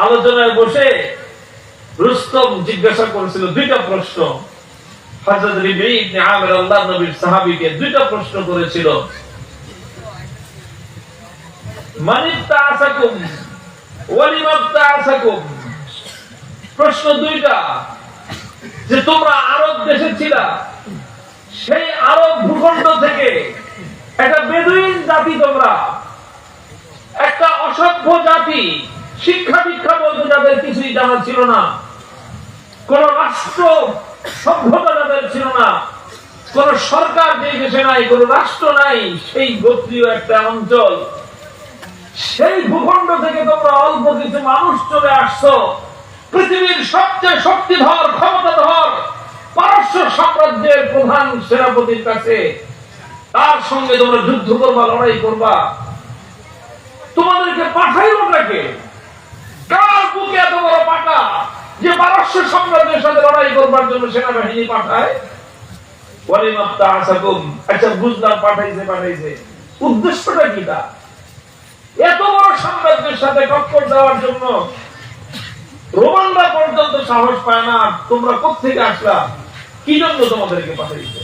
আলোচনায় বসে রুস্তম জিজ্ঞাসা করেছিল দুইটা প্রশ্ন। হযরত রিবঈ ইবনে আমির আল্লাহর নবীর সাহাবীকে দুইটা প্রশ্ন করেছিল। মানিত্তাআসাকুম ওয়ালিমাত্তাআসাকুম, প্রশ্ন দুইটা, যে তোমরা আরব দেশে ছিলা, সেই আরব ভূখণ্ড থেকে একটা বেদুইন জাতি, তোমরা একটা অসভ্য জাতি, শিক্ষা দীক্ষা বলতে যাদের কিছুই জানা ছিল না, কোন রাষ্ট্র সভ্যতা যাদের ছিল না, কোন সরকার যে দেশে নাই, কোন রাষ্ট্র নাই, সেই গোত্রীয় একটা অঞ্চল, সেই ভূখণ্ড থেকে তোমরা অল্প কিছু মানুষ চলে আসছো পৃথিবীর সবচেয়ে শক্তিধর ক্ষমতাধর পারস্য সাম্রাজ্যের প্রধান সেনাপতির কাছে। তার সঙ্গে তোমরা যুদ্ধ করবা, লড়াই করবা। তোমাদেরকে পাঠাইলো নাকি? কার বুকে এত বড় পাটা যে পারস্য সাম্রাজ্যের সাথে লড়াই করবার জন্য সেনাবাহিনী পাঠায়? ওয়ালিমাত্তাআসাকুম, আচ্ছা বুঝলাম, পাঠাইছে, উদ্দেশ্যটা কি? তা এত বড় সাম্রাজ্যের সাথে টক্কর দেওয়ার জন্য রোমানরা পর্যন্ত সাহস পায় না, তোমরা কোত্থেকে আসলা? কি জন্য তোমাদেরকে পাঠাইছে?